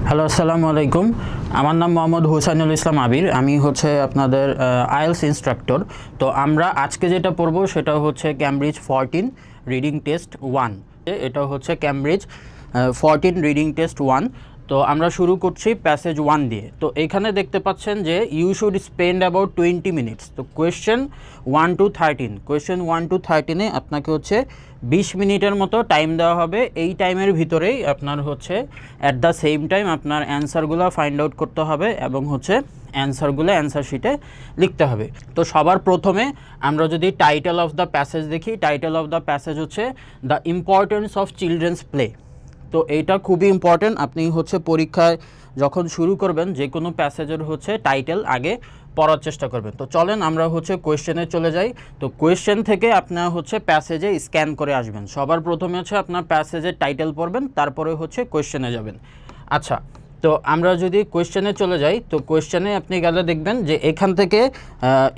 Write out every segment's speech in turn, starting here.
Hello, আসসালামু আলাইকুম। আমার নাম মোহাম্মদ হুসাইনুল ইসলাম আবির। আমি হচ্ছে আপনাদের আইএলস ইনস্ট্রাক্টর। তো আমরা আজকে যেটা পড়বো সেটা হচ্ছে ক্যামব্রিজ 14 রিডিং টেস্ট 1। এটা হচ্ছে ক্যামব্রিজ 14 রিডিং টেস্ট 1। তো আমরা শুরু করছি প্যাসেজ 1 দিয়ে। তো এখানে দেখতে পাচ্ছেন যে you should spend about 20 minutes. তো কোয়েশ্চেন 1 to 13, কোয়েশ্চেন 1 to 13-এ আপনাকে হচ্ছে 20 মিনিটের মতো টাইম দেওয়া হবে। এই টাইমের ভিতরেই আপনার হচ্ছে অ্যাট দ্য সেম টাইম আপনার অ্যান্সারগুলো ফাইন্ড আউট করতে হবে এবং হচ্ছে অ্যান্সারগুলো অ্যান্সার শিটে লিখতে হবে। তো সবার প্রথমে আমরা যদি টাইটেল অফ দ্য প্যাসেজ দেখি, টাইটেল অফ দ্য প্যাসেজ হচ্ছে the importance of children's play. তো এইটা খুবই ইম্পর্টেন্ট। আপনি হচ্ছে পরীক্ষায় যখন শুরু করবেন যে কোনো প্যাসেজের হচ্ছে টাইটেল আগে পড়ার চেষ্টা করবেন। তো চলেন আমরা হচ্ছে কোয়েশ্চেনে চলে যাই। তো কোয়েশ্চেন থেকে আপনার হচ্ছে প্যাসেজে স্ক্যান করে আসবেন। সবার প্রথমে হচ্ছে আপনার প্যাসেজের টাইটেল পড়বেন, তারপরে হচ্ছে কোয়েশ্চেনে যাবেন। আচ্ছা, তো আমরা যদি কোয়েশ্চেনে চলে যাই, তো কোয়েশ্চেনে আপনি গেলে দেখবেন যে এখান থেকে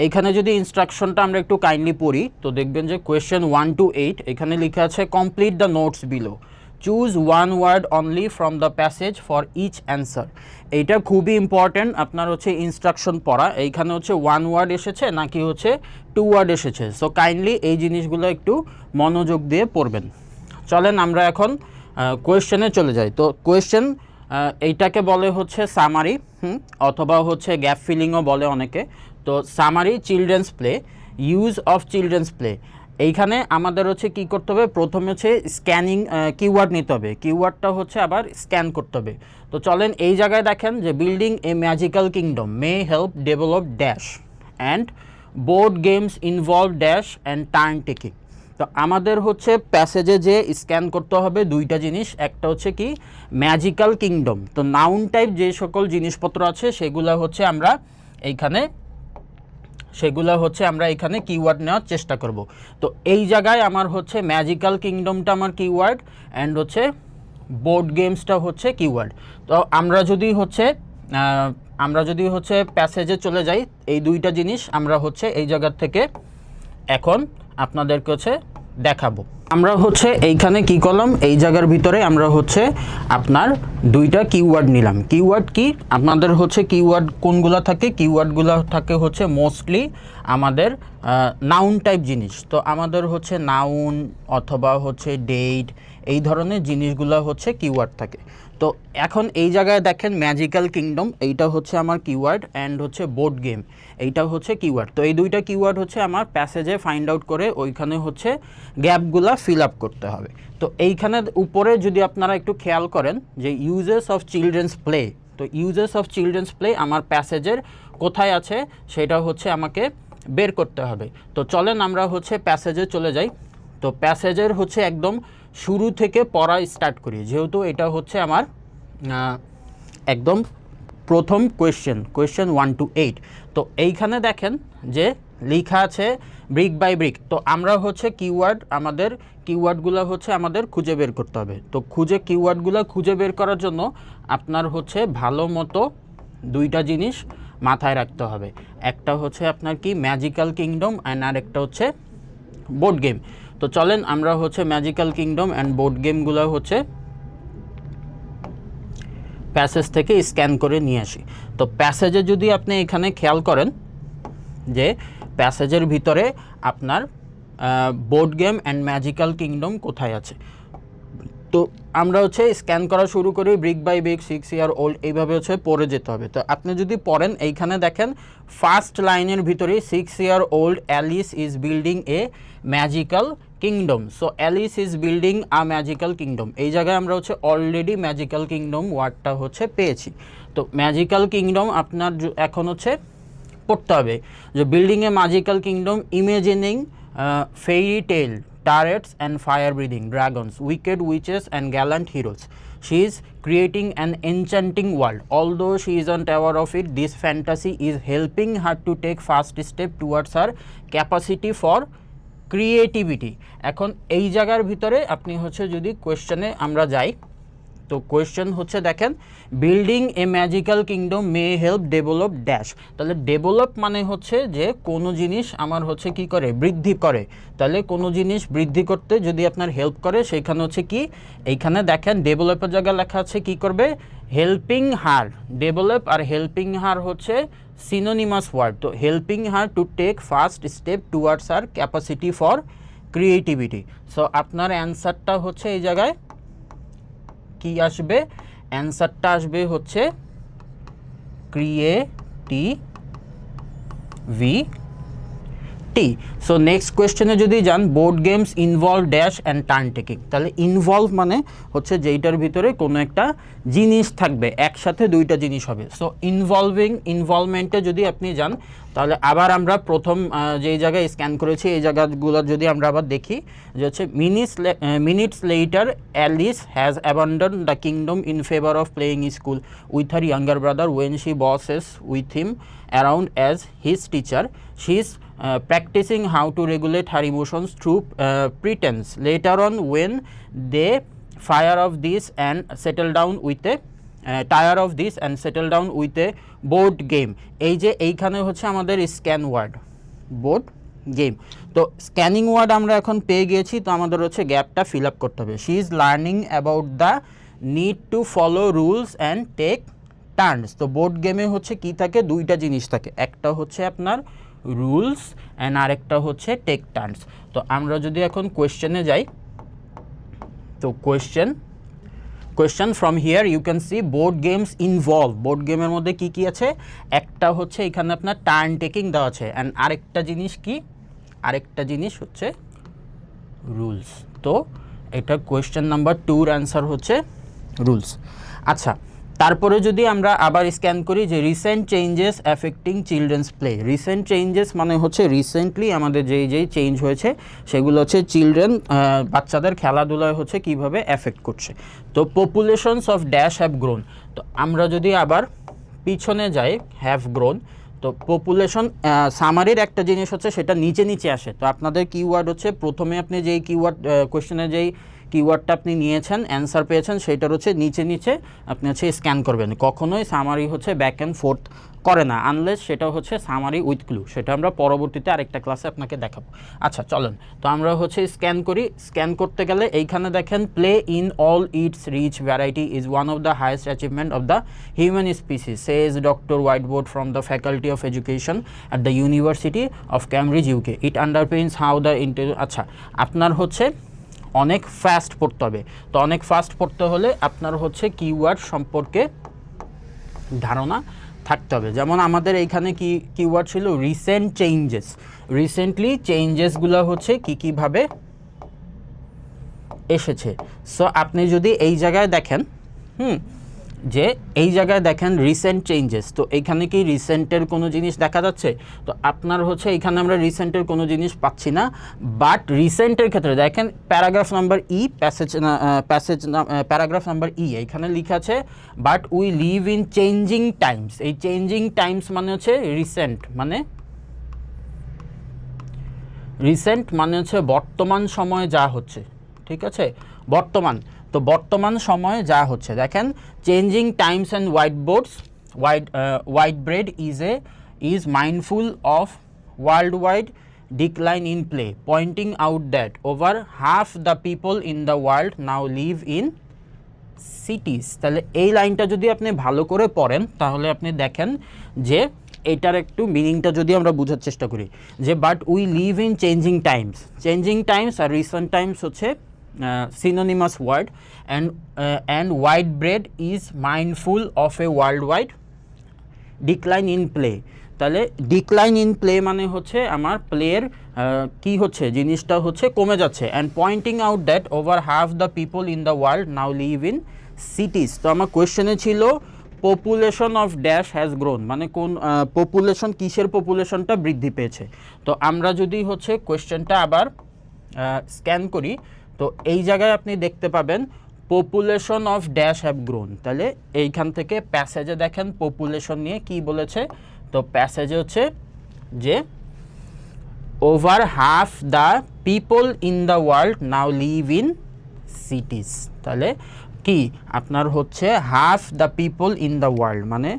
এখানে যদি ইনস্ট্রাকশনটা আমরা একটু কাইন্ডলি পড়ি, তো দেখবেন যে কোয়েশ্চেন 1 to 8 এখানে লেখা আছে complete the notes below, choose one word only from the passage for each answer. এইটা খুবই ইম্পর্ট্যান্ট আপনার হচ্ছে ইনস্ট্রাকশন পড়া। এইখানে হচ্ছে ওয়ান ওয়ার্ড এসেছে নাকি হচ্ছে টু ওয়ার্ড এসেছে। সো কাইন্ডলি এই জিনিসগুলো একটু মনোযোগ দিয়ে পড়বেন। চলেন আমরা এখন কোয়েশ্চেনে চলে যাই। তো কোয়েশ্চেন এইটাকে বলে হচ্ছে সামারি, অথবা হচ্ছে গ্যাপ ফিলিংও বলে অনেকে। তো summary, children's play, use of children's play. এইখানে আমাদের হচ্ছে কি করতে হবে, প্রথমে হচ্ছে স্ক্যানিং কিওয়ার্ড নিতে হবে। কিওয়ার্ডটা হচ্ছে আবার স্ক্যান করতে হবে। তো চলেন এই জায়গায় দেখেন যে building a magical kingdom may help develop dash and board games involve dash and turn taking. তো আমাদের হচ্ছে প্যাসেজে যে স্ক্যান করতে হবে দুইটা জিনিস, একটা হচ্ছে কি ম্যাজিক্যাল কিংডম। তো নাউন টাইপ যে সকল জিনিসপত্র আছে সেগুলো হচ্ছে আমরা এখানে কিওয়ার্ড নেওয়ার চেষ্টা করব। তো এই জায়গায় আমার হচ্ছে ম্যাজিক্যাল কিংডমটা আমার কিওয়ার্ড অ্যান্ড হচ্ছে বোর্ড গেমসটা হচ্ছে কিওয়ার্ড। তো আমরা যদি হচ্ছে প্যাসেজে চলে যাই, এই দুইটা জিনিস আমরা হচ্ছে এই জায়গার থেকে এখন আপনাদেরকে হচ্ছে দেখাবো। আমরা হচ্ছে এইখানে কি করলাম, এই জায়গার ভিতরে আমরা হচ্ছে আপনার দুইটা কিওয়ার্ড নিলাম। কিওয়ার্ড কি আপনাদের হচ্ছে কিওয়ার্ড কোনগুলো থাকে, কিওয়ার্ডগুলো থাকে হচ্ছে মোস্টলি আমাদের নাউন টাইপ জিনিস। তো আমাদের হচ্ছে নাউন অথবা হচ্ছে ডেট, এই ধরনের জিনিসগুলো হচ্ছে কিওয়ার্ড থাকে। তো এখন এই জায়গায় দেখেন ম্যাজিক্যাল কিংডম, এইটা হচ্ছে আমার কিওয়ার্ড, অ্যান্ড হচ্ছে বোর্ড গেম, এইটা হচ্ছে কিওয়ার্ড। তো এই দুইটা কিওয়ার্ড হচ্ছে আমার প্যাসেজে ফাইন্ড আউট করে ওইখানে হচ্ছে গ্যাপগুলা ফিল আপ করতে হবে। তো এইখানে উপরে যদি আপনারা একটু খেয়াল করেন যে ইউজেস অফ চিলড্রেন্স প্লে, তো ইউজেস অফ চিলড্রেন্স প্লে আমার প্যাসেজের কোথায় আছে সেটা হচ্ছে আমাকে বের করতে হবে। তো চলেন আমরা হচ্ছে প্যাসেজে চলে যাই। তো প্যাসেজের হচ্ছে একদম শুরু থেকে পড়া স্টার্ট করি, যেহেতু এটা হচ্ছে আমার একদম প্রথম কোয়েশ্চেন 1 to 8। তো এইখানে দেখেন যে লেখা আছে ব্রিক বাই ব্রিক। তো আমরা হচ্ছে কিওয়ার্ডগুলো হচ্ছে আমাদের খুঁজে বের করতে হবে। তো কিওয়ার্ডগুলো খুঁজে বের করার জন্য আপনার হচ্ছে ভালো মতো দুইটা জিনিস মাথায় রাখতে হবে। একটা হচ্ছে আপনার কি ম্যাজিক্যাল কিংডম অ্যান্ড আরেকটা হচ্ছে বোর্ড গেম। তো চলেন আমরা হচ্ছে ম্যাজিক্যাল কিংডম অ্যান্ড বোর্ড গেমগুলো হচ্ছে প্যাসেজ থেকে স্ক্যান করে নিয়ে আসি। তো প্যাসেজে যদি আপনি এখানে খেয়াল করেন যে প্যাসেজের ভিতরে আপনার board game and magical kingdom কোথায় আছে। তো আমরা হচ্ছে স্ক্যান করা শুরু করি brick by brick, 6 year old, এইভাবে হচ্ছে পড়ে যেতে হবে। তো আপনি যদি পড়েন এইখানে দেখেন ফার্স্ট লাইনের ভিতরে 6 year old Alice is building a magical kingdom. So Alice is building a magical kingdom, এই জায়গায় আমরা হচ্ছে অলরেডি ম্যাজিক্যাল কিংডম ওয়ার্ডটা হচ্ছে পেয়েছি। তো ম্যাজিক্যাল কিংডম আপনার এখন হচ্ছে পড়তে হবে যে building a magical kingdom imagining fairy tale turrets and fire-breathing dragons, wicked witches and gallant heroes. She is creating an enchanting world. Although she isn't aware of it, this fantasy is helping her to take fast step towards her capacity for creativity. এখন এই জায়গার ভিতরে আপনি হচ্ছে যদি কোয়েশ্চেনে আমরা যাই, তো কোয়েশ্চেন হচ্ছে দেখেন building a magical kingdom may help develop dash. তাহলে ডেভেলপ মানে হচ্ছে যে কোনো জিনিস আমার হচ্ছে কি করে, বৃদ্ধি করে। তাহলে কোনো জিনিস বৃদ্ধি করতে যদি আপনার হেল্প করে সেখানে হচ্ছে কি, এইখানে দেখেন ডেভেলপের জায়গায় লেখা আছে কি করবে, হেল্পিং হার, ডেভেলপ আর হেল্পিং হার হচ্ছে সিনোনিমাস ওয়ার্ড। তো helping her to take first step towards her capacity for creativity. So আপনার অ্যান্সারটা হচ্ছে এই জায়গায় কি আসবে, অ্যান্সারটা আসবে হচ্ছে ক্রিয়েটিভিটি। সো নেক্সট কোয়েশ্চেনে যদি যান, board games involve dash and turn taking, তাহলে ইনভলভ মানে হচ্ছে যেইটার ভিতরে কোনো একটা জিনিস থাকবে, একসাথে দুইটা জিনিস হবে। সো ইনভলভমেন্টে যদি আপনি যান, তাহলে আবার আমরা প্রথম যেই জায়গায় স্ক্যান করেছি এই জায়গাগুলো যদি আমরা আবার দেখি, যে হচ্ছে minutes later Alice has abandon the kingdom in favour of playing school with her younger brother Owen she bosses with him around as his teacher. She is practicing how to regulate her emotions through pretense. Later on, when they tire of this and settle down with a board game. এই যে এইখানে হচ্ছে আমাদের scan word, board game. তো scanning word আমরা এখন পেয়ে গিয়েছি, তো আমাদের হচ্ছে গ্যাপটা ফিল আপ করতে হবে। She is learning about the need to follow rules and take turns. তো বোর্ড গেমে হচ্ছে কি থাকে, দুইটা জিনিস থাকে, একটা হচ্ছে আপনার রুলস অ্যান্ড আরেকটা হচ্ছে টেক টার্নস। তো আমরা যদি এখন কোয়েশ্চেনে যাই, তো question from here you can see board games involve. Board গেমের মধ্যে কি কি আছে, একটা হচ্ছে এখানে আপনার টার্ন টেকিং দেওয়া আছে, অ্যান্ড আরেকটা জিনিস কি, আরেকটা জিনিস হচ্ছে রুলস। তো এটা কোয়েশ্চেন নাম্বার 2-র অ্যান্সার হচ্ছে রুলস। আচ্ছা, তারপরে যদি আমরা আবার স্ক্যান করি যে recent changes affecting children's play. Recent changes মানে হচ্ছে রিসেন্টলি আমাদের যেই চেঞ্জ হয়েছে সেগুলো হচ্ছে বাচ্চাদের খেলাধুলায় হচ্ছে কিভাবে এফেক্ট করছে। তো populations of dash have grown. তো আমরা যদি আবার পিছনে যাই, হ্যাভ গ্রোন, তো পপুলেশন সামারির একটা জিনিস হচ্ছে সেটা নিচে নিচে আসে। তো আপনাদের কিওয়ার্ড হচ্ছে প্রথমে আপনি যেই কিওয়ার্ড কোয়েশ্চেনে যেই কিওয়ার্ডটা আপনি নিয়েছেন, অ্যান্সার পেয়েছেন, সেইটার হচ্ছে নিচে নিচে আপনি হচ্ছে স্ক্যান করবেন। কখনোই সামারি হচ্ছে ব্যাক অ্যান্ড ফোর্থ করে না, আনলেস সেটা হচ্ছে সামারি উইথ ক্লু। সেটা আমরা পরবর্তীতে আরেকটা ক্লাসে আপনাকে দেখাবো। আচ্ছা চলেন, তো আমরা হচ্ছে স্ক্যান করি। স্ক্যান করতে গেলে এইখানে দেখেন, play in all its rich variety is one of the highest achievement of the human species, says doctor Whitebread from the faculty of education at the university of Cambridge UK. It underpins how the আচ্ছা, আপনার হচ্ছে অনেক fast পড়তে হবে। তো অনেক fast পড়তে হলে আপনার হচ্ছে কিওয়ার্ড সম্পর্কে ধারণা থাকতে হবে। যেমন আমাদের এইখানে কিওয়ার্ড ছিল রিসেন্ট চেঞ্জেস। রিসেন্টলি চেঞ্জেসগুলো হচ্ছে কীভাবে এসেছে। সো আপনি যদি এই জায়গায় দেখেন, যে এই জায়গায় দেখেন রিসেন্ট চেঞ্জেস, তো এইখানে কি রিসেন্টের কোনো জিনিস দেখা যাচ্ছে? তো আপনার হচ্ছে এইখানে আমরা রিসেন্টের কোনো জিনিস পাচ্ছি না। বাট রিসেন্টের ক্ষেত্রে দেখেন paragraph number E, paragraph number E, এইখানে লেখা আছে but we live in changing Times. এই চেঞ্জিং টাইমস মানে হচ্ছে রিসেন্ট, মানে হচ্ছে বর্তমান সময়ে যা হচ্ছে, ঠিক আছে, বর্তমান। তো বর্তমান সময়ে যা হচ্ছে, দেখেন changing times and Whitebread is mindful of world wide decline in play, pointing out that over half the people in the world now live in cities. তাহলে এই লাইনটা যদি আপনি ভালো করে পড়েন, তাহলে আপনি দেখেন যে এটার একটু মিনিংটা যদি আমরা বোঝার চেষ্টা করি, যে but we live in changing times আর রিসেন্ট টাইমস হচ্ছে synonymous word, and white bread is mindful of a worldwide decline in play। তাহলে ডিক্লাইন ইন প্লে মানে হচ্ছে আমার প্লের কি হচ্ছে, জিনিসটা হচ্ছে কমে যাচ্ছে, and pointing out that over half the people in the world now live in cities. তো আমার কোয়েশ্চেনে ছিল population of dash has grown, মানে কোন পপুলেশন, কিসের পপুলেশনটা বৃদ্ধি পেয়েছে। তো আমরা যদি হচ্ছে কোয়েশ্চেনটা আবার স্ক্যান করি, তো এই জায়গায় আপনি দেখতে পাবেন population of dash have grown. তাহলে এইখান থেকে প্যাসেজে দেখেন পপুলেশন নিয়ে কি বলেছে। তো প্যাসেজে হচ্ছে যে over half the people in the world now live in cities. তাহলে কি আপনার হচ্ছে half the people in the world, মানে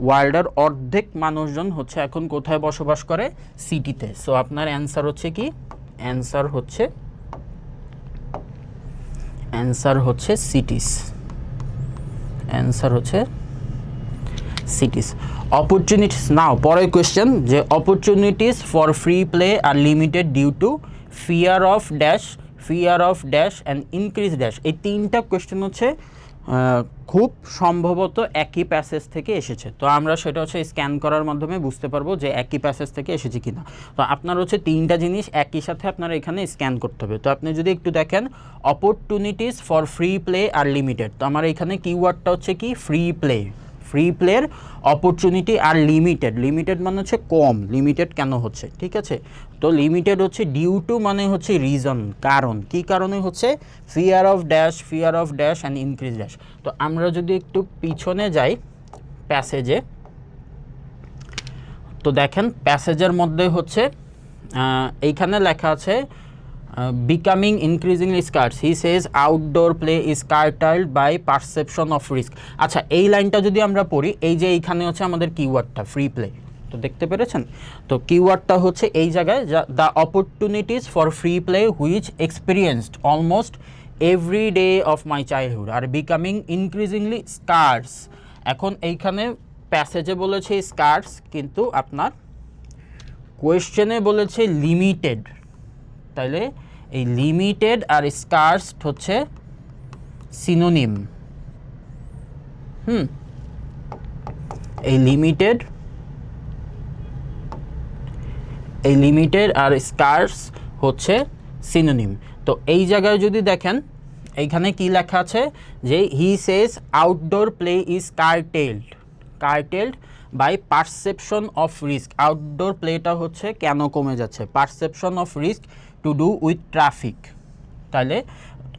ওয়ার্ল্ডের অর্ধেক মানুষজন হচ্ছে এখন কোথায় বসবাস করে, সিটিতে। সো আপনার অ্যান্সার হচ্ছে কি, অ্যান্সার হচ্ছে সিটিস। অ্যান্সার হচ্ছে সিটিস। অপরচুনিটিস, নাও পরের কোয়েশ্চেন যে opportunities for free play R limited due to fear of dash and increase dash. এই তিনটা কোয়েশ্চেন হচ্ছে খুব সম্ভবত একই প্যাসেজ থেকে এসেছে। তো আমরা সেটা হচ্ছে স্ক্যান করার মাধ্যমে বুঝতে পারবো যে একই প্যাসেজ থেকে এসেছে কিনা। তো আপনার হচ্ছে তিনটা জিনিস একই সাথে আপনারা এখানে স্ক্যান করতে হবে। তো আপনি যদি একটু দেখেন opportunities for free play R limited, তো আমার এখানে কিওয়ার্ডটা হচ্ছে কি ফ্রি প্লের অপরচুনিটি আর লিমিটেড মানে হচ্ছে কম, লিমিটেড কেন হচ্ছে, ঠিক আছে। তো লিমিটেড হচ্ছে ডিউ টু মানে হচ্ছে রিজন, কারণ, কি কারণে হচ্ছে fear of dash and increase dash. তো আমরা যদি একটু পিছনে যাই প্যাসেজে, তো দেখেন প্যাসেজের মধ্যে হচ্ছে এইখানে লেখা আছে becoming increasingly scarce, he says outdoor play is curtailed by perception of risk। আচ্ছা, এই লাইনটা যদি আমরা পড়ি, এই যে এইখানে হচ্ছে আমাদের কিওয়ার্ডটা ফ্রি প্লে, তো দেখতে পেরেছেন। তো কিওয়ার্ডটা হচ্ছে এই জায়গায়, the opportunities for free play which experienced almost every day of my childhood R becoming increasingly স্কার্স। এখন এইখানে প্যাসেজে বলেছে স্কার্স, কিন্তু আপনার কোয়েশ্চেনে বলেছে লিমিটেড, তাইলে এই লিমিটেড আর স্কার্স হচ্ছে সিনোনিম। এই লিমিটেড আর স্কার্স হচ্ছে সিনোনিম। তো এই জায়গায় যদি দেখেন এইখানে কি লেখা আছে যে he says outdoor play is curtailed by perception of risk. Outdoor প্লেটা হচ্ছে কেন কমে যাচ্ছে, perception of risk to do with traffic, তাহলে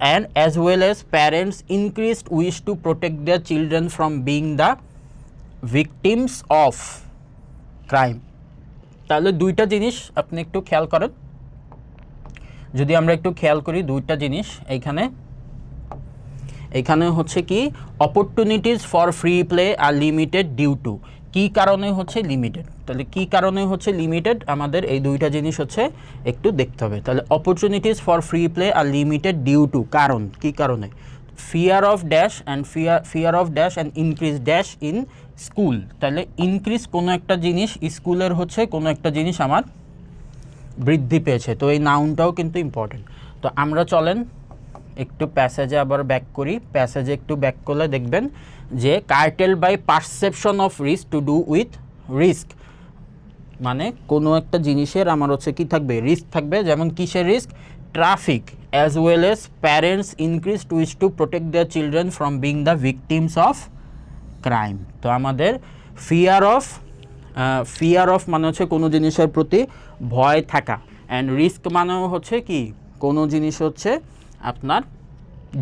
and as well as parents increased wish to protect their children from being the victims of crime. তাহলে দুইটা জিনিস আপনি একটু খেয়াল করেন, যদি আমরা একটু খেয়াল করি দুইটা জিনিস এইখানে হচ্ছে কি opportunities for free play R limited due to, কী কারণে হচ্ছে লিমিটেড, তাহলে কী কারণে হচ্ছে লিমিটেড আমাদের এই দুইটা জিনিস হচ্ছে একটু দেখতে হবে। তাহলে opportunities for free play R limited due to, কারণ, কী কারণে, fear of dash and increase dash in school. তাহলে ইনক্রিজ কোনো একটা জিনিস, স্কুলের হচ্ছে কোনো একটা জিনিস আমার বৃদ্ধি পেয়েছে, তো এই নাউনটাও কিন্তু ইম্পর্টেন্ট। তো আমরা চলেন একটু প্যাসেজে আবার ব্যাক করি, প্যাসেজে একটু ব্যাক করলে দেখবেন যে curtail by perception of risk to do with risk, মানে কোনো একটা জিনিসের আমার হচ্ছে কি থাকবে, রিস্ক থাকবে, যেমন কিসের risk, traffic, as well as parents increase two wish to protect their children from being the victims of crime. তো আমাদের ফিয়ার অফ মানে হচ্ছে কোনো জিনিসের প্রতি ভয় থাকা, অ্যান্ড রিস্ক মানেও হচ্ছে কি কোনো জিনিস হচ্ছে আপনার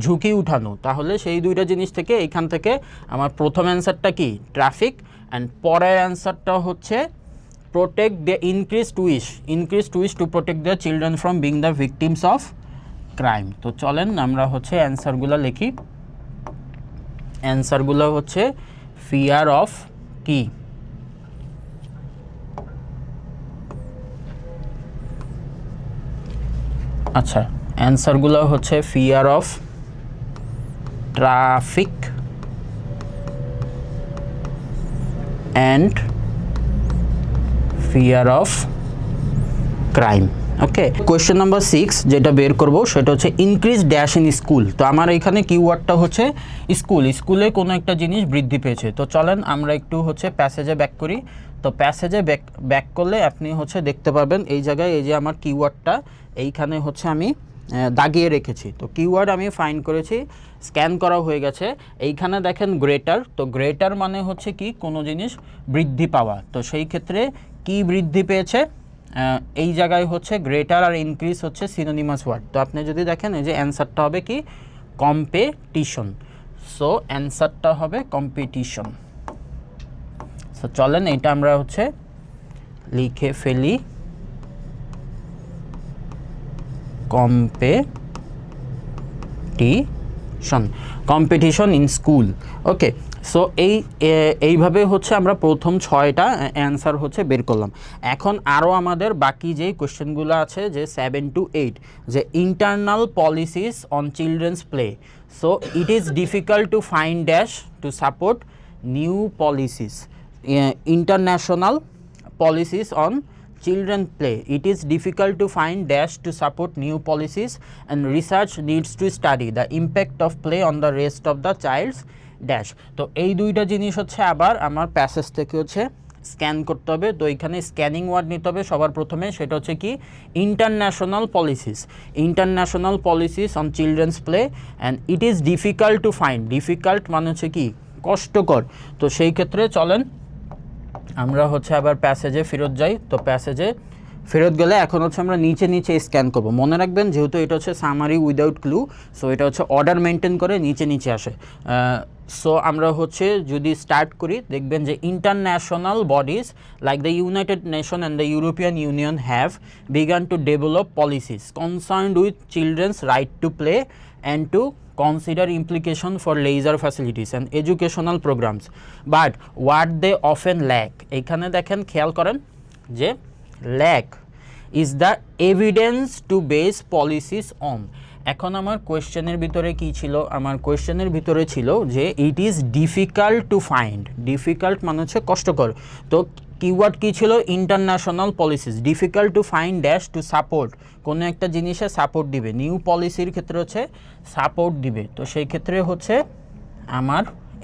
ঝুঁকি উঠানো। তাহলে সেই দুইটা জিনিস থেকে এইখান থেকে আমার প্রথম অ্যান্সারটা কি ট্রাফিক, অ্যান্ড পরের অ্যান্সারটা হচ্ছে protect the increase to wish to protect the children from being the victims of crime. তো চলেন আমরা হচ্ছে অ্যান্সারগুলো লিখি। অ্যান্সারগুলো হচ্ছে ফিয়ার অফ কি, আচ্ছা অ্যান্সারগুলো হচ্ছে fear of traffic and fear of crime. Okay, question number 6 যেটা বের করব সেটা হচ্ছে ইনক্রিজ ড্যাশ ইন স্কুল। তো আমার এখানে কিওয়ার্ডটা হচ্ছে স্কুলে কোনো একটা জিনিস বৃদ্ধি পেয়েছে। তো চলেন আমরা একটু হচ্ছে প্যাসেজে ব্যাক করি। তো প্যাসেজে ব্যাক করলে আপনি হচ্ছে দেখতে পাবেন এই জায়গায় এই যে আমার কিওয়ার্ডটা এইখানে হচ্ছে আমি দাগিয়ে রেখেছি। তো কিওয়ার্ড আমি ফাইন্ড করেছি, স্ক্যান করা হয়ে গেছে। এইখানে দেখেন গ্রেটার, তো গ্রেটার মানে হচ্ছে কি কোনো জিনিস বৃদ্ধি পাওয়া। তো সেই ক্ষেত্রে কি বৃদ্ধি পেয়েছে, এই জায়গায় হচ্ছে গ্রেটার আর ইনক্রিজ হচ্ছে সিনোনিমাস ওয়ার্ড। তো আপনি যদি দেখেন এই যে অ্যান্সারটা হবে কি কম্পিটিশন। সো অ্যান্সারটা হবে কম্পিটিশন। সো চলেন এটা আমরা হচ্ছে লিখে ফেলি, competition in school. Okay, so এইভাবে হচ্ছে আমরা প্রথম 6টা অ্যান্সার হচ্ছে বের করলাম। এখন আরও আমাদের বাকি যেই কোয়েশ্চেনগুলো আছে যে 7 to 8 যে internal policies on children's play. So it is difficult to find dash two support new policies, international policies on children play. It is difficult to find dash to support new policies and research needs to study the impact of play on the rest of the child's dash. তো এই দুইটা জিনিস হচ্ছে আবার আমার passage থেকে হচ্ছে scan করতে হবে। তো এখানে স্ক্যানিং ওয়ার্ড নিতে হবে সবার প্রথমে, সেটা হচ্ছে কি international policies. International policies on children's play and it is difficult to find, difficult মানে হচ্ছে কি কষ্টকর। তো সেই ক্ষেত্রে চলেন আমরা হচ্ছে আবার প্যাসেজে ফেরত যাই। তো প্যাসেজে ফেরত গেলে এখন হচ্ছে আমরা নিচে নিচে স্ক্যান করব। মনে রাখবেন যেহেতু এটা হচ্ছে সামারি উইদাউট ক্লু, সো এটা হচ্ছে অর্ডার মেনটেন করে নিচে নিচে আসে। সো আমরা হচ্ছে যদি স্টার্ট করি দেখবেন যে international bodies like the United Nation and the European Union have began to develop policies concerned with childrens right to play and to consider implication for leisure facilities and educational programs, but what they often lack, এখানে দেখেন খেয়াল করেন যে lack is the evidence to base policies on। এখন আমার কোয়েশ্চেনের ভিতরে কি ছিল, আমার কোয়েশ্চেনের ভিতরে ছিল যে ইট is difficult to find, difficult মানে হচ্ছে কষ্টকর। তো কিওয়ার্ড কী ছিল international policies, difficult to find dash to support, কোনো একটা জিনিসে সাপোর্ট দিবে, নিউ পলিসির ক্ষেত্রে হচ্ছে সাপোর্ট দিবে। তো সেই ক্ষেত্রে হচ্ছে আমার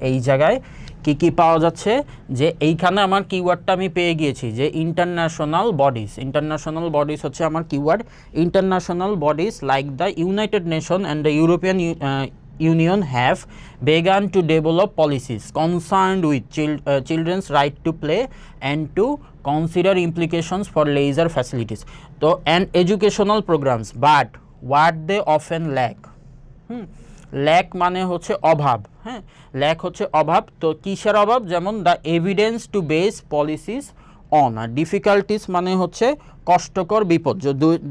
এই জায়গায় কি কি পাওয়া যাচ্ছে যে এইখানে আমার কিওয়ার্ডটা আমি পেয়ে গিয়েছি যে ইন্টারন্যাশনাল বডিজ। ইন্টারন্যাশনাল বডিজ হচ্ছে আমার keyword. International bodies like the United Nation and the European Union have begun to develop policies concerned with children's right to play and to consider implications for leisure facilities and educational programs, but what they often lack, lack মানে হচ্ছে অভাব, হ্যাঁ lack হচ্ছে অভাব। তো কিসের অভাব, যেমন the evidence to base policies on, আর ডিফিকাল্টিস মানে হচ্ছে কষ্টকর বিপদ,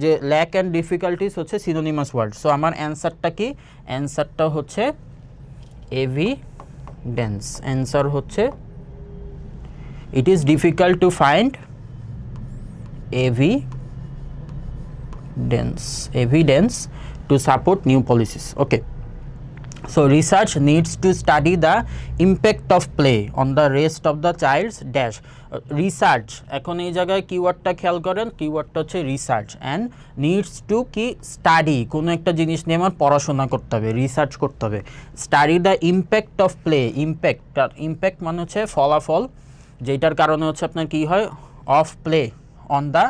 যে ল্যাক অ্যান্ড ডিফিকাল্টিস হচ্ছে সিনোনিমাস ওয়ার্ড। সো আমার অ্যান্সারটা কি, অ্যান্সারটা হচ্ছে এভিডেন্স। অ্যান্সার হচ্ছে it is difficult to find evidence to support new policies. Okay, so research needs to study the impact of play on the rest of the child's dash. Research, এখন এই জায়গায় কিওয়ার্ডটা খেয়াল করেন, কিওয়ার্ডটা হচ্ছে রিসার্চ অ্যান্ড নিডস টু কি study, কোনো একটা জিনিস নিয়ে আমার পড়াশোনা করতে হবে, রিসার্চ করতে হবে। Study the impact of play, impact মানে হচ্ছে ফলাফল, যেটার কারণে হচ্ছে আপনার কি হয় of play on the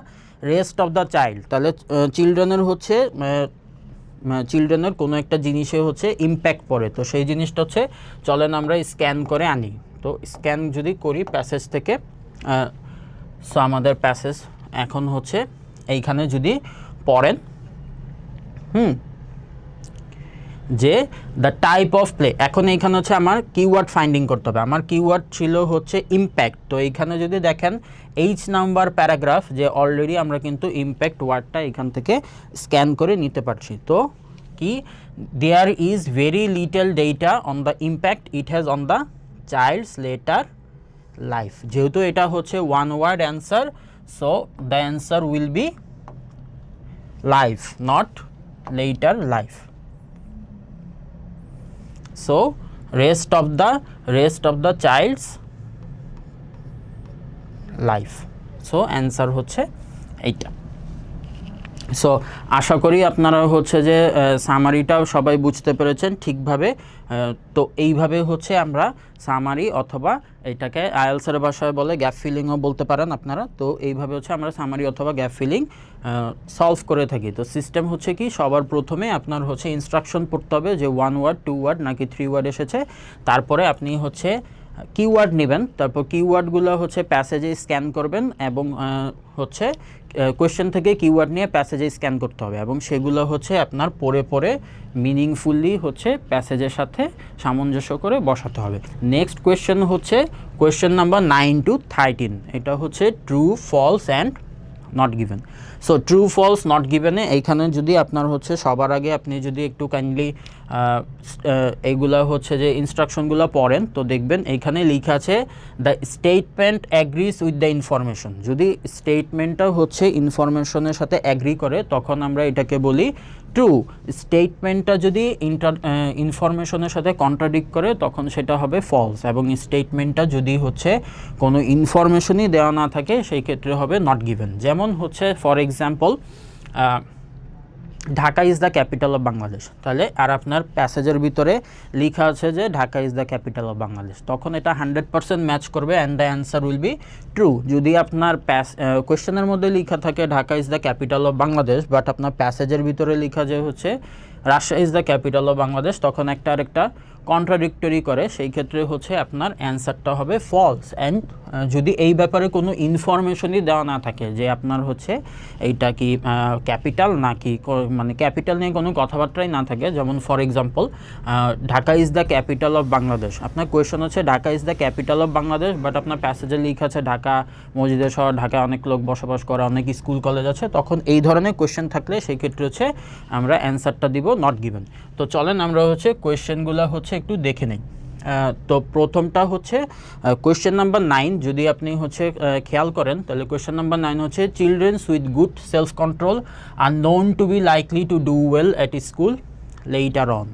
rest of the child. তাহলে চিলড্রেনের হচ্ছে চিলড্রেনের কোনো একটা জিনিসে হচ্ছে ইম্প্যাক্ট পড়ে। তো সেই জিনিসটা হচ্ছে চলেন আমরা স্ক্যান করে আনি। তো স্ক্যান যদি করি প্যাসেজ থেকে, সো আমাদের প্যাসেজ এখন হচ্ছে এইখানে যদি পড়েন যে দ্য টাইপ অফ প্লে, এখন এইখানে হচ্ছে আমার কিওয়ার্ড ফাইন্ডিং করতে হবে। আমার কিওয়ার্ড ছিল হচ্ছে ইম্প্যাক্ট। তো এইখানে যদি দেখেন এইচ নাম্বার প্যারাগ্রাফ, যে অলরেডি আমরা কিন্তু ইম্প্যাক্ট ওয়ার্ডটা এখান থেকে স্ক্যান করে নিতে পারছি। তো কি there is very little data on the impact it has on the child's later life. যেহেতু এটা হচ্ছে one word answer, so the answer will be life, not later life. So rest of the child's life. So answer হচ্ছে এইটা। So আশা করি আপনারা হচ্ছে যে সামারিটাও সবাই বুঝতে পেরেছেন ঠিকভাবে। তো এইভাবে হচ্ছে আমরা সামারি অথবা এটাকে আইএলসের ভাষায় বলে গ্যাপ ফিলিংও বলতে পারেন আপনারা। তো এইভাবে হচ্ছে আমরা সামারি অথবা গ্যাপ ফিলিং সলভ করে থাকি। তো সিস্টেম হচ্ছে কি সবার প্রথমে আপনার হচ্ছে ইনস্ট্রাকশন পড়তে হবে যে 1 ওয়ার্ড 2 ওয়ার্ড নাকি 3 ওয়ার্ড এসেছে, তারপরে আপনি হচ্ছে কিওয়ার্ড নেবেন, তারপর কিওয়ার্ডগুলো হচ্ছে প্যাসেজে স্ক্যান করবেন এবং হচ্ছে কোয়েশ্চেন থেকে কিওয়ার্ড নিয়ে প্যাসেজে স্ক্যান করতে হবে এবং সেগুলো হচ্ছে আপনার পড়ে পড়ে মিনিংফুলি হচ্ছে প্যাসেজের সাথে সামঞ্জস্য করে বসাতে হবে। নেক্সট কোয়েশ্চেন হচ্ছে কোয়েশ্চেন নাম্বার 9 to 13। এটা হচ্ছে true, false and not given. So true false not গিভেনে এইখানে যদি আপনার হচ্ছে সবার আগে আপনি যদি একটু কাইন্ডলি এইগুলা হচ্ছে যে ইনস্ট্রাকশনগুলো পড়েন, তো দেখবেন এইখানে লেখা আছে the statement agrees with the information. যদি স্টেটমেন্টটা হচ্ছে ইনফরমেশনের সাথে অ্যাগ্রি করে তখন আমরা এটাকে বলি ট্রু। স্টেটমেন্টটা যদি ইনফরমেশনের সাথে কন্ট্রাডিক্ট করে তখন সেটা হবে ফলস, এবং স্টেটমেন্টটা যদি হচ্ছে কোনো ইনফরমেশনই দেওয়া না থাকে সেই ক্ষেত্রে হবে নট গিভেন। যেমন হচ্ছে for example Dhaka is the capital of Bangladesh, তাহলে আর আপনার প্যাসেজের ভিতরে লেখা আছে যে Dhaka is the capital of Bangladesh, তখন এটা 100% ম্যাচ করবে and the answer will be true. যদি আপনার কোয়েশ্চেনের মধ্যে লেখা থাকে Dhaka is the capital of Bangladesh, but আপনার প্যাসেজের ভিতরে লেখা যে হচ্ছে Rajshahi is the capital of Bangladesh, তখন একটা আরেকটা কন্ট্রাডিক্টরি করে, সেই ক্ষেত্রে হচ্ছে আপনার অ্যান্সারটা হবে ফলস। অ্যান্ড যদি এই ব্যাপারে কোনো ইনফরমেশনই দেওয়া না থাকে যে আপনার হচ্ছে এইটা কি ক্যাপিটাল নাকি, মানে ক্যাপিটাল নিয়ে কোনো কথাবার্তাই না থাকে, যেমন for example Dhaka is the capital of Bangladesh, আপনার কোয়েশ্চন হচ্ছে Dhaka is the capital of Bangladesh, but আপনার প্যাসেজে লেখা আছে ঢাকা মসজিদের শহর, ঢাকায় অনেক লোক বসবাস করে, অনেক স্কুল কলেজ আছে, তখন এই ধরনের কোয়েশ্চেন থাকলে সেই ক্ষেত্রে হচ্ছে আমরা অ্যান্সারটা দিব নট গিভেন। তো চলেন আমরা হচ্ছে কোয়েশ্চেনগুলো হচ্ছে একটু দেখে নেই। তো প্রথমটা হচ্ছে কোয়েশ্চেন নাম্বার 9, যদি আপনি হচ্ছে খেয়াল করেন তাহলে কোয়েশ্চেন নাম্বার 9 হচ্ছে childrens with good self control are known to be likely to do well at school later on.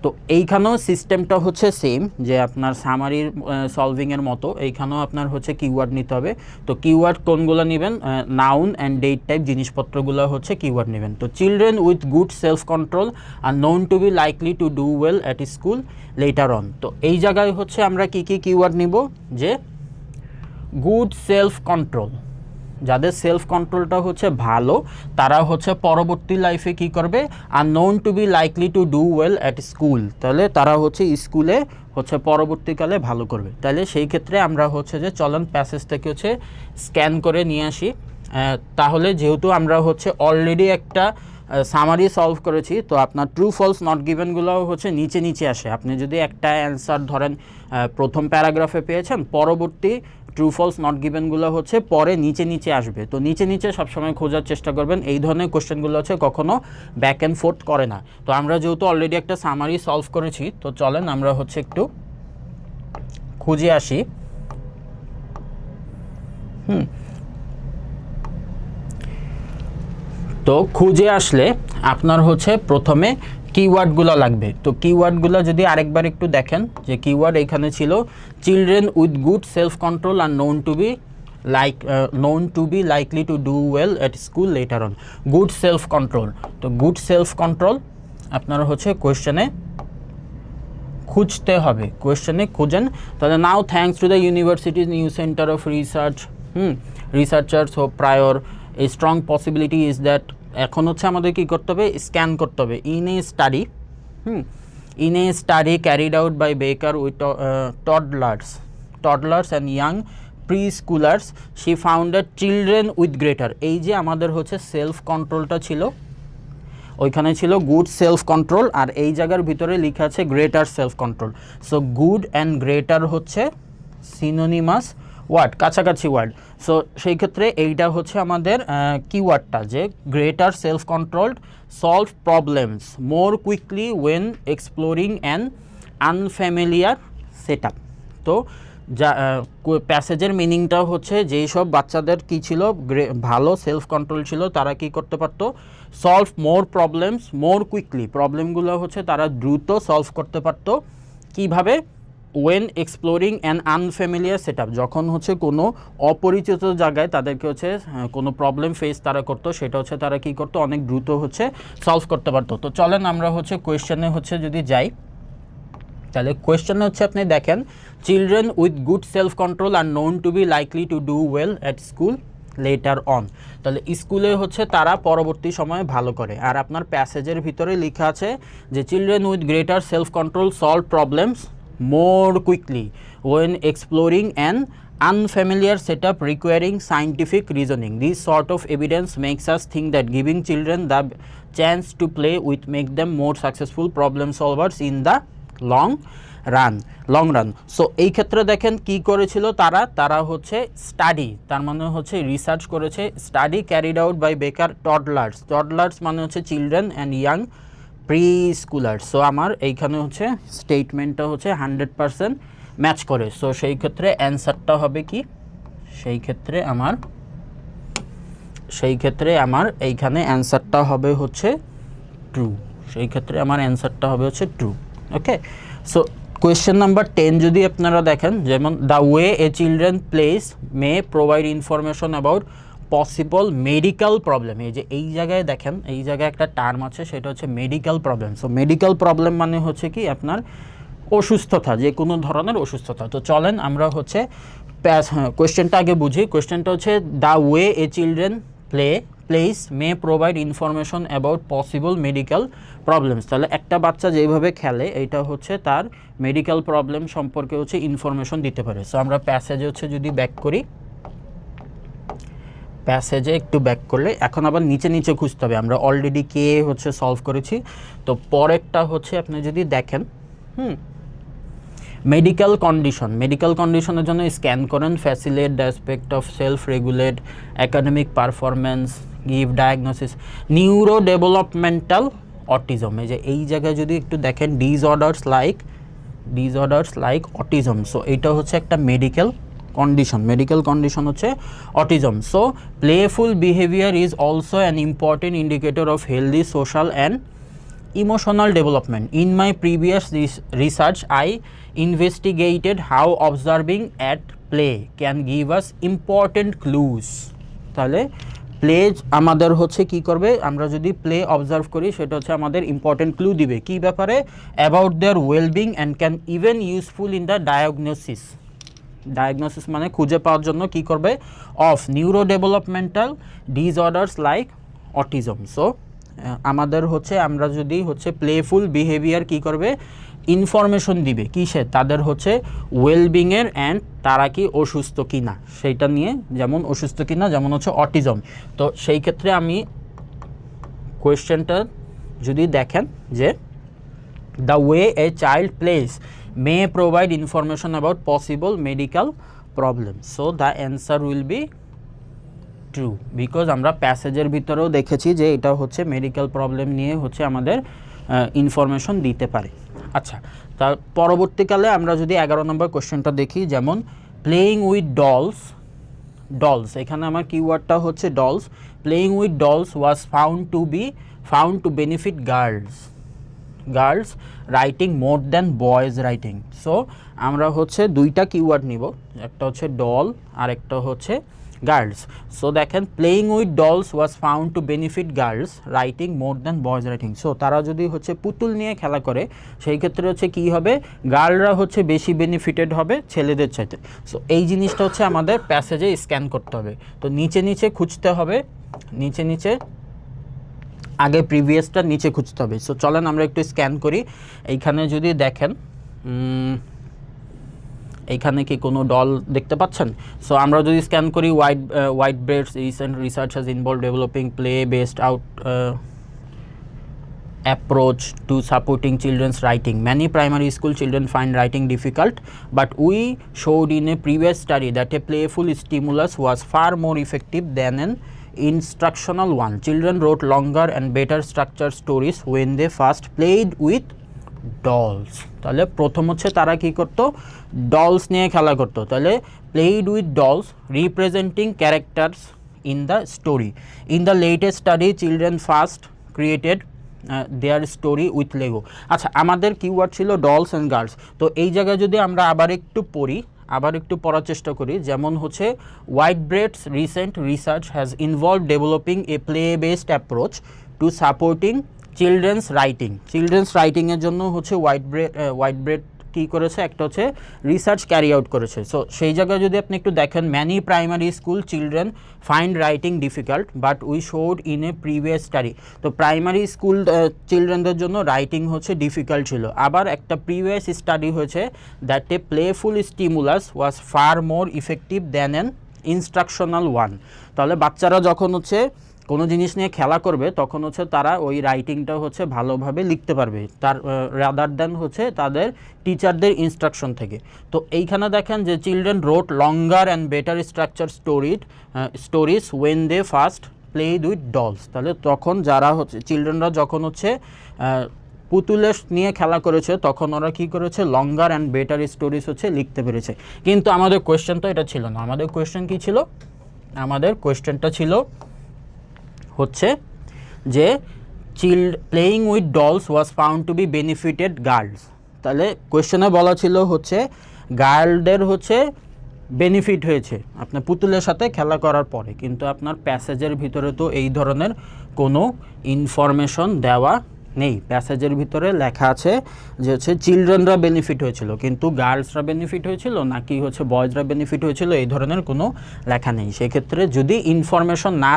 তো এইখানেও সিস্টেমটা হচ্ছে সেম, যে আপনার সামারির সলভিংয়ের মতো এইখানেও আপনার হচ্ছে কিওয়ার্ড নিতে হবে। তো কিওয়ার্ড কোনগুলো নেবেন, নাউন অ্যান্ড ডেট টাইপ জিনিসপত্রগুলো হচ্ছে কিওয়ার্ড নেবেন। তো children with good self control are known to be likely to do well at school later on. তো এই জায়গায় হচ্ছে আমরা কি কি কিওয়ার্ড নিব, যে গুড সেলফ কন্ট্রোল, যাদের সেলফ কন্ট্রোলটা হচ্ছে ভালো তারা হচ্ছে পরবর্তী লাইফে কি করবে, are known to be likely to do well at school, তাহলে তারা হচ্ছে স্কুলে হচ্ছে পরবর্তীকালে ভালো করবে। তাহলে সেই ক্ষেত্রে আমরা হচ্ছে যে চলন প্যাসেজ থেকে হচ্ছে স্ক্যান করে নিয়ে আসি। তাহলে যেহেতু আমরা হচ্ছে অলরেডি একটা সামারি সলভ করেছি, তো আপনার ট্রু ফলস নট গিভেনগুলো হচ্ছে নিচে নিচে আসে। আপনি যদি একটা অ্যান্সার ধরেন প্রথম প্যারাগ্রাফে পেয়েছেন, পরবর্তী ট্রু ফলস নট গিভেনগুলো হচ্ছে পরে নিচে নিচে আসবে। তো নিচে নিচে সবসময় খোঁজার চেষ্টা করবেন, এই ধরনের কোশ্চেনগুলো হচ্ছে কখনো ব্যাক অ্যান্ড ফোর্থ করে না। তো আমরা যেহেতু অলরেডি একটা সামারি সলভ করেছি, তো চলেন আমরা হচ্ছে একটু খুঁজে আসি। তো খুঁজে আসলে আপনার হচ্ছে প্রথমে কিওয়ার্ডগুলো লাগবে। তো কিওয়ার্ডগুলো যদি আরেকবার একটু দেখেন, যে কিওয়ার্ড এখানে ছিল children with good self control are known to be likely to do well at school later on. Good self control, তো গুড সেলফ কন্ট্রোল আপনারা হচ্ছে কোয়েশ্চেনে খুঁজতে হবে, কোয়েশ্চেনে খুঁজেন। তাহলে now thanks to the universities new centre of researchers ও prior a strong possibility is that, এখন হচ্ছে আমাদের কী করতে হবে, স্ক্যান করতে হবে। In a study carried out by Baker with টডলার্স and young pre স্কুলার্স she founded children with greater. এই যে আমাদের হচ্ছে সেলফ কন্ট্রোলটা ছিল, ওইখানে ছিল গুড সেলফ কন্ট্রোল, আর এই জায়গার ভিতরে লেখা আছে greater self control. So good and greater হচ্ছে সিনোনিমাস ওয়ার্ড, কাছাকাছি ওয়ার্ড। সো সেই ক্ষেত্রে এইটা হচ্ছে আমাদের কিওয়ার্ডটা, যে greater self controlled solve problems more quickly when exploring an unfamiliar set up. তো যা প্যাসেজের মিনিংটা হচ্ছে যেই সব বাচ্চাদের কী ছিল, ভালো সেলফ কন্ট্রোল ছিল, তারা কি করতে পারতো, solve more problems more quickly, প্রবলেমগুলো হচ্ছে তারা দ্রুত সলভ করতে পারতো। কিভাবে, when exploring an unfamiliar set up, যখন হচ্ছে কোনো অপরিচিত জায়গায় তাদেরকে হচ্ছে কোনো প্রবলেম ফেস তারা করতো, সেটা হচ্ছে তারা কী করতো, অনেক দ্রুত হচ্ছে সলভ করতে পারতো। তো চলেন আমরা হচ্ছে কোয়েশ্চেনে হচ্ছে যদি যাই, তাহলে কোয়েশ্চেনে হচ্ছে আপনি দেখেন children with good self control are known to be likely to do well at school later on. তাহলে স্কুলে হচ্ছে তারা পরবর্তী সময়ে ভালো করে। আর আপনার প্যাসেজের ভিতরে লেখা আছে যে children with greater self control solve problems more quickly when exploring an unfamiliar setup requiring scientific reasoning. This sort of evidence makes us think that giving children the chance to play with make them more successful problem solvers in the long run, long run. So এই ক্ষেত্রে দেখেন কি করেছিল তারা হচ্ছে study, তার মানে হচ্ছে রিসার্চ করেছে, স্টাডি ক্যারিড আউট বাই বেকার টডলার্স মানে হচ্ছে children and young pre স্কুলার্স। So আমার এইখানে হচ্ছে স্টেটমেন্টটা হচ্ছে 100% ম্যাচ করে। সো সেই ক্ষেত্রে অ্যান্সারটা হবে কি, সেই ক্ষেত্রে আমার এইখানে অ্যান্সারটা হবে হচ্ছে ট্রু, সেই ক্ষেত্রে আমার অ্যান্সারটা হবে হচ্ছে true. Okay, so question number 10 যদি আপনারা দেখেন, যেমন the way A children place May provide information about possible medical problem. এই যে এই জায়গায় দেখেন, এই জায়গায় একটা টার্ম আছে, সেটা হচ্ছে medical problem. So medical problem মানে হচ্ছে কি আপনার অসুস্থতা, যে কোনো ধরনের অসুস্থতা। তো চলেন আমরা হচ্ছে কোয়েশ্চেনটা আগে বুঝি। কোয়েশ্চেনটা হচ্ছে the way A children place May provide information about possible medical problems. তাহলে একটা বাচ্চা যেভাবে খেলে এইটা হচ্ছে তার মেডিকেল প্রবলেম সম্পর্কে হচ্ছে ইনফরমেশন দিতে পারে। সো আমরা প্যাসেজে হচ্ছে যদি ব্যাক করি, প্যাসেজে একটু ব্যাক করলে এখন আবার নিচে নিচে খুঁজতে হবে। আমরা অলরেডি কে হচ্ছে সলভ করেছি। তো পরেরটা হচ্ছে আপনি যদি দেখেন মেডিকেল কন্ডিশনের জন্য স্ক্যান করেন, facilitate the aspect of self regulate academic performance, give diagnosis, neuro developmental autism. এই যে এই জায়গায় যদি একটু দেখেন ডিসঅর্ডার্স লাইক অটিজম। সো এটা হচ্ছে একটা মেডিকেল কন্ডিশন হচ্ছে autism. So playful behaviour is also an important indicator of healthy social and emotional development. In my previous research, I investigated how observing at play can give us important clues. তাহলে play আমাদের হচ্ছে কি করবে, আমরা যদি play observe করি সেটা হচ্ছে আমাদের ইম্পর্টেন্ট ক্লু দিবে কি ব্যাপারে, about their wellbeing and can even useful in the diagnosis মানে খুঁজে পাওয়ার জন্য কি করবে, of neuro developmental disorders like autism. So আমাদের হচ্ছে আমরা যদি হচ্ছে প্লেফুল বিহেভিয়ার কি করবে, ইনফরমেশন দিবে কিসে, তাদের হচ্ছে ওয়েলবিংয়ের অ্যান্ড তারা কি অসুস্থ কিনা সেইটা নিয়ে, যেমন অসুস্থ কিনা, যেমন হচ্ছে অটিজম। তো সেই ক্ষেত্রে আমি কোয়েশ্চেনটা যদি দেখেন যে the way a child place May provide information about possible medical problem. So the answer will be true, because আমরা প্যাসেজের ভিতরেও দেখেছি যে এটা হচ্ছে মেডিকেল প্রবলেম নিয়ে হচ্ছে আমাদের ইনফরমেশন দিতে পারে। আচ্ছা, তার পরবর্তীকালে আমরা যদি 11 নম্বর কোশ্চেনটা দেখি, যেমন প্লেয়িং উইথ ডলস, এখানে আমার কিওয়ার্ডটা হচ্ছে dolls. Playing with dolls was found to benefit girls writing more than boys writing. So আমরা হচ্ছে দুইটা কিওয়ার্ড নিব, একটা হচ্ছে ডল আর একটা হচ্ছে গার্লস। সো দেখেন playing with dolls was found to benefit girls writing more than boys writing. So তারা যদি হচ্ছে পুতুল নিয়ে খেলা করে সেই ক্ষেত্রে হচ্ছে কী হবে, গার্লরা হচ্ছে বেশি বেনিফিটেড হবে ছেলেদের চাইতে। সো এই জিনিসটা হচ্ছে আমাদের প্যাসেজে স্ক্যান করতে হবে। তো নিচে খুঁজতে হবে, নিচে আগে প্রিভিয়াসটা নিচে খুঁজতে হবে। সো চলেন আমরা একটু স্ক্যান করি। এইখানে যদি দেখেন এইখানে কি কোনো ডল দেখতে পাচ্ছেন? সো আমরা যদি স্ক্যান করি white breads recent research has involve developing play based out approach to supporting children's writing. Many primary school children find writing difficult, but we showed in a previous study that a playful stimulus was far more effective than an instructional one. Children wrote longer and better structured stories when they first played with dolls. তাহলে প্রথম হচ্ছে তারা কি করতো, dolls নিয়ে খেলা করতো। তাহলে played with dolls representing characters in the story. In the latest study, children first created there story with Lego. আচ্ছা, আমাদের কিওয়ার্ড ছিল ডলস অ্যান্ড গার্লস। তো এই জায়গায় যদি আমরা আবার একটু পড়ার চেষ্টা করি, যেমন হচ্ছে Whitebread's recent research has involve developing a play based approach to supporting children's রাইটিংয়ের জন্য হচ্ছে হোয়াইট ব্রেড কী করেছে, একটা হচ্ছে রিসার্চ ক্যারি আউট করেছে। সো সেই জায়গায় যদি আপনি একটু দেখেন, many primary school children find writing difficult but we showed in a previous study. তো প্রাইমারি স্কুল চিলড্রেনদের জন্য রাইটিং হচ্ছে ডিফিকাল্ট ছিল। আবার একটা প্রিভিয়াস স্টাডি হয়েছে that a playful stimulus was fur more effective than an instructional one. তাহলে বাচ্চারা যখন হচ্ছে কোনো জিনিস নিয়ে খেলা করবে তখন হচ্ছে তারা ওই রাইটিংটা হচ্ছে ভালোভাবে লিখতে পারবে তার রাদার দ্যান হচ্ছে তাদের টিচারদের ইনস্ট্রাকশন থেকে। তো এইখানে দেখেন যে children wrote longer and better structured stories when they first played with dolls. তাহলে তখন যারা হচ্ছে চিলড্রেনরা যখন হচ্ছে পুতুলের নিয়ে খেলা করেছে তখন ওরা কী করেছে, লঙ্গার অ্যান্ড বেটার স্টোরিজ হচ্ছে লিখতে পেরেছে। কিন্তু আমাদের কোয়েশ্চেন তো এটা ছিল না। আমাদের কোয়েশ্চেন কী ছিল? আমাদের কোয়েশ্চেনটা ছিল হচ্ছে যে playing with dolls was found to B benefited girls. তাহলে কোয়েশ্চেনে বলা ছিল হচ্ছে গার্লদের হচ্ছে বেনিফিট হয়েছে আপনার পুতুলের সাথে খেলা করার পরে, কিন্তু আপনার প্যাসেজের ভিতরে তো এই ধরনের কোনো ইনফরমেশন দেওয়া নেই। প্যাসেজের ভিতরে লেখা আছে যে হচ্ছে চিলড্রেনরা বেনিফিট হয়েছিল, কিন্তু গার্লসরা বেনিফিট হয়েছিল নাকি হচ্ছে বয়েজরা বেনিফিট হয়েছিল এই ধরনের কোনো লেখা নেই। সেক্ষেত্রে যদি ইনফরমেশন না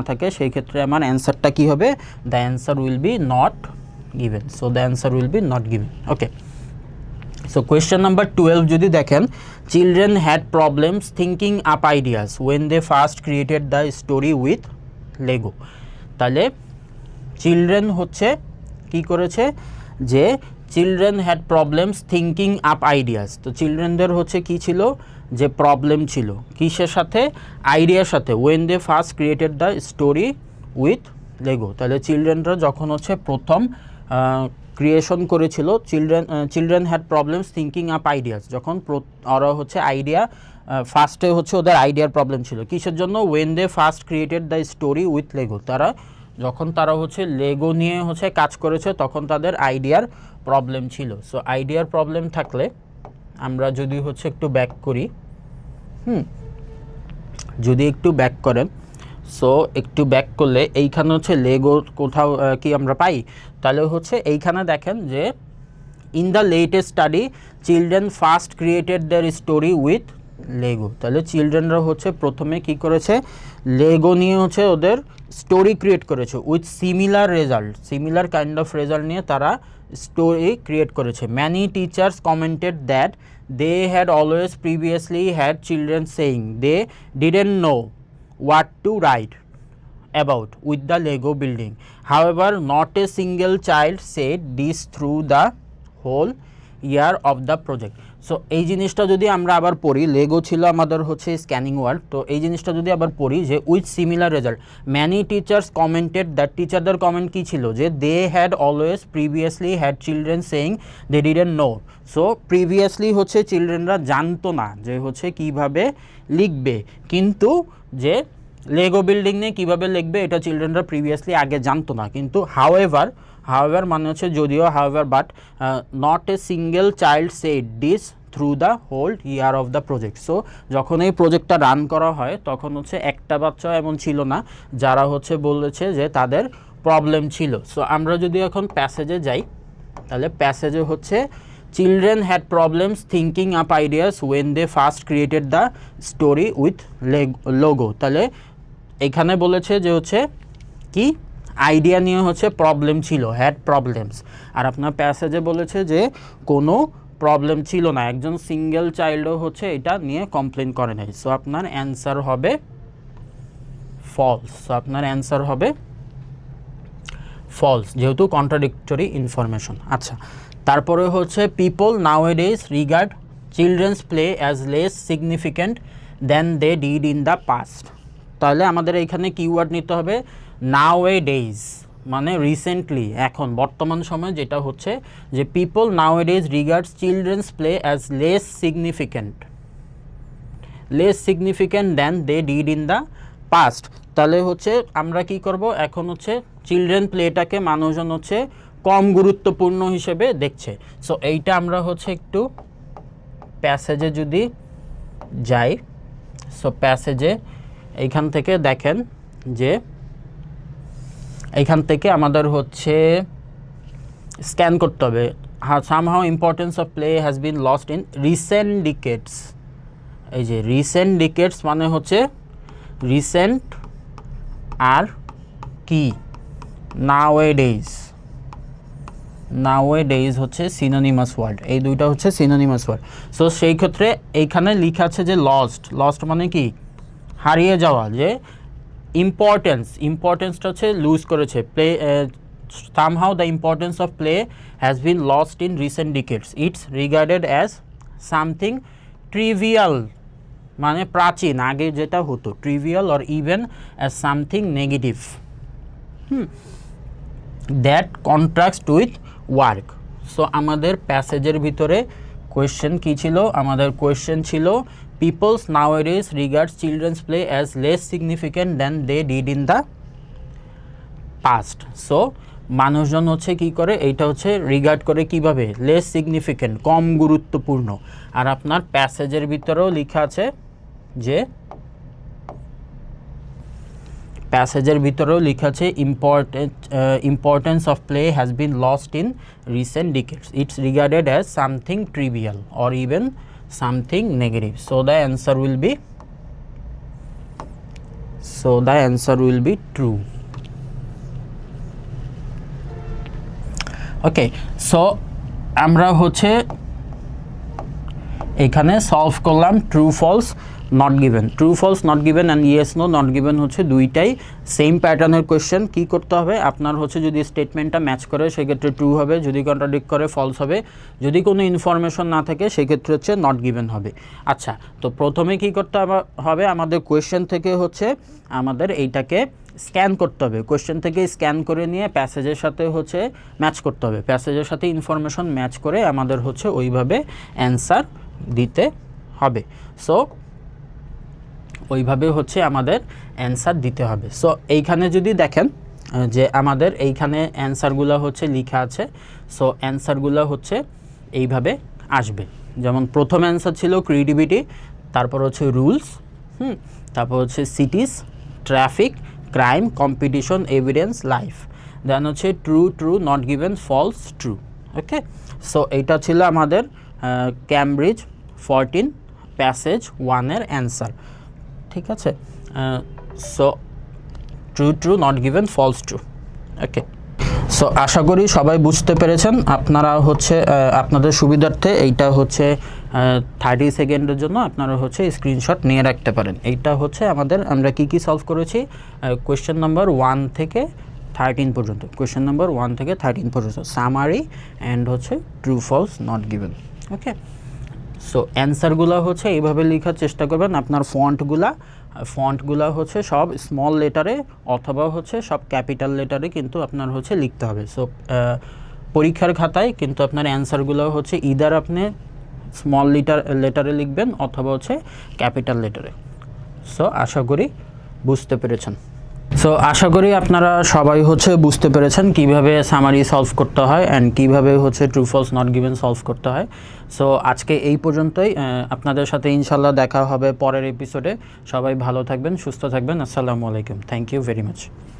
থাকে সেই ক্ষেত্রে আমার অ্যান্সারটা কী হবে? The answer will be not given. So the answer will be not given. Okay, so question number 12 যদি দেখেন, children had problems thinking up ideas when they first created the story with Lego. তাহলে children হচ্ছে কি করেছে, যে children had problems thinking up ideas. তো চিলড্রেনদের হচ্ছে কি ছিল, যে প্রবলেম ছিল কিসের সাথে? আইডিয়ার সাথে। When they first created the story with Lego. তাহলে চিলড্রেনরা যখন হচ্ছে প্রথম ক্রিয়েশন করেছিল, children had problems thinking up ideas, যখন ওরা হচ্ছে আইডিয়া ফার্স্টে হচ্ছে ওদের আইডিয়ার প্রবলেম ছিল কিসের জন্য? When they first created the story with Lego. যখন তারা হচ্ছে লেগো নিয়ে হচ্ছে কাজ করেছে তখন তাদের আইডিয়ার প্রবলেম ছিল। সো আইডিয়ার প্রবলেম থাকলে আমরা যদি হচ্ছে একটু ব্যাক করি, যদি একটু ব্যাক করেন, সো একটু ব্যাক করলে এইখানে হচ্ছে লেগো কোথাও কি আমরা পাই? তাহলে হচ্ছে এইখানে দেখেন যে in the latest study children first created there story with Lego. তাহলে চিলড্রেনরা হচ্ছে প্রথমে কি করেছে, লেগো নিয়ে হচ্ছে ওদের স্টোরি ক্রিয়েট করেছে with similar kind of result নিয়ে তারা স্টোরি ক্রিয়েট করেছে। Many teachers commented that they had always previously had children saying they didn't know what to write about with the Lego building. However, not a single child said this through the whole year of the project. So এই জিনিসটা যদি আমরা আবার পড়ি, Lego ছিল আমাদের হচ্ছে scanning word, তো এই জিনিসটা যদি আবার পড়ি যে with similar result, many teachers commented that, টিচারদের কমেন্ট কী ছিল, যে they had always previously had children saying they didn't know. So previously হচ্ছে চিলড্রেনরা জানতো না যে হচ্ছে কীভাবে লিখবে, কিন্তু যে লেগো বিল্ডিং নিয়ে কীভাবে লিখবে এটা চিলড্রেনরা প্রিভিয়াসলি আগে জানতো না। কিন্তু হাউএভার মানে হচ্ছে যদিও, however but not a single child said this through the whole year of the project. So যখন এই প্রজেক্টটা রান করা হয় তখন হচ্ছে একটা বাচ্চা এমন ছিল না যারা হচ্ছে বলেছে যে তাদের প্রবলেম ছিল। সো আমরা যদি এখন প্যাসেজে যাই, তাহলে প্যাসেজে হচ্ছে children had problems thinking up ideas when they first created the story with logo. তাহলে এখানে বলেছে যে হচ্ছে কি আইডিয়া নিয়ে হচ্ছে প্রবলেম ছিল, হ্যাড প্রবলেমস। আর আপনার প্যাসেজে বলেছে যে কোনো প্রবলেম ছিল না, একজন সিঙ্গেল চাইল্ডও হচ্ছে এটা নিয়ে কমপ্লেন করে নাই। সো আপনার অ্যান্সার হবে ফলস। যেহেতু কন্ট্রাডিক্টরি ইনফরমেশন। আচ্ছা, তারপরে হচ্ছে people nowadays regard children's play as less significant than they did in the past. তাহলে আমাদের এইখানে কিওয়ার্ড নিতে হবে নাওএডেজ, মানে রিসেন্টলি, এখন বর্তমান সময় যেটা হচ্ছে যে people nowadays regards children's play as less significant than they did in the past. তাহলে হচ্ছে আমরা কি করব, এখন হচ্ছে চিলড্রেন প্লেটাকে মানুষজন হচ্ছে কম গুরুত্বপূর্ণ হিসেবে দেখছে। সো এইটা আমরা হচ্ছে একটু প্যাসেজে যদি যাই, সো প্যাসেজে এইখান থেকে দেখেন যে এইখান থেকে আমাদের হচ্ছে স্ক্যান করতে হবে। Somehow importance of play has been lost in recent ডিকেডস। এই যে রিসেন্ট ডিকেডস মানে হচ্ছে রিসেন্ট আর কি নাওএডেজ হচ্ছে সিনোনিমাস ওয়ার্ড, এই দুইটা হচ্ছে সিনোনিমাস ওয়ার্ড। সো সেই ক্ষেত্রে এইখানে লেখা আছে যে লস্ট মানে কি হারিয়ে যাওয়া, যে ইম্পর্টেন্সটা হচ্ছে লুজ করেছে, play somehow the importance of play has been lost in recent decades. It's regarded as something trivial, মানে প্রাচীন আগে যেটা হতো, trivial or even as something negative that contrasts with work. So আমাদের প্যাসেজের ভিতরে কোয়েশ্চেন কি ছিল? আমাদের কোয়েশ্চেন ছিল people's nowadays regards children's play as less significant than they did in the past. So মানুষজন হচ্ছে কি করে, এইটা হচ্ছে রিগার্ড করে কিভাবে, লেস সিগনিফিক্যান্ট, কম গুরুত্বপূর্ণ। আর আপনার প্যাসেজের ভিতরেও লেখা আছে যে importance of play has been lost in recent decades. It's regarded as something trivial or even something negative. So the answer will be true. Okay, so আমরা হচ্ছে এখানে সলভ করলাম true false not given, true false not given and yes no not given হচ্ছে দুইটাই same প্যাটার্নের question. কী করতে হবে আপনার হচ্ছে, যদি স্টেটমেন্টটা ম্যাচ করে সেক্ষেত্রে ট্রু হবে, যদি কন্ট্রাডিক্ট করে ফলস হবে, যদি কোনো ইনফরমেশন না থাকে সেক্ষেত্রে হচ্ছে নট গিভেন হবে। আচ্ছা, তো প্রথমে কী করতে হবে, আমাদের কোয়েশ্চেন থেকে হচ্ছে আমাদের এইটাকে স্ক্যান করতে হবে, কোয়েশ্চেন থেকে স্ক্যান করে নিয়ে প্যাসেজের সাথে হচ্ছে ম্যাচ করতে হবে, প্যাসেজের সাথে ইনফরমেশন ম্যাচ করে আমাদের হচ্ছে ওইভাবে অ্যান্সার দিতে হবে। সো ওইভাবে হচ্ছে আমাদের অ্যান্সার দিতে হবে। সো এইখানে যদি দেখেন যে আমাদের এইখানে অ্যান্সারগুলো হচ্ছে লেখা আছে, সো অ্যান্সারগুলো হচ্ছে এইভাবে আসবে। যেমন প্রথম অ্যান্সার ছিল ক্রিয়েটিভিটি, তারপর হচ্ছে রুলস, তারপর হচ্ছে cities, traffic, crime, competition, evidence, life, then হচ্ছে true not given, false, true. Okay, so এইটা ছিল আমাদের ক্যামব্রিজ 14 প্যাসেজ 1-এর অ্যান্সার। ঠিক আছে, so true not given, false, true. Okay, so আশা করি সবাই বুঝতে পেরেছেন। আপনারা হচ্ছে আপনাদের সুবিধার্থে এইটা হচ্ছে 30 সেকেন্ডের জন্য আপনারা হচ্ছে স্ক্রিনশট নিয়ে রাখতে পারেন। এইটা হচ্ছে আমরা কি সলভ করেছি, কোয়েশ্চেন নাম্বার 1 থেকে 13 পর্যন্ত, কোয়েশ্চেন নাম্বার 1 থেকে 13 পর্যন্ত সামারি অ্যান্ড হচ্ছে true false not given. Okay, so অ্যান্সারগুলো হচ্ছে এইভাবে লেখার চেষ্টা করবেন। আপনার ফন্টগুলো হচ্ছে সব স্মল লেটারে অথবা হচ্ছে সব ক্যাপিটাল লেটারে কিন্তু আপনার হচ্ছে লিখতে হবে। সো পরীক্ষার খাতায় কিন্তু আপনার অ্যান্সারগুলো হচ্ছে ইদার আপনি স্মল লেটারে লিখবেন অথবা হচ্ছে ক্যাপিটাল লেটারে। সো আশা করি বুঝতে পেরেছেন। সো আশা করি আপনারা সবাই হচ্ছে বুঝতে পেরেছেন কিভাবে সামারি সলভ করতে হয় অ্যান্ড কিভাবে হচ্ছে true false not given solve করতে হয়। সো আজকে এই পর্যন্তই, আপনাদের সাথে ইনশাল্লাহ দেখা হবে পরের এপিসোডে। সবাই ভালো থাকবেন, সুস্থ থাকবেন। আসসালামু আলাইকুম, থ্যাংক ইউ ভেরি মাচ।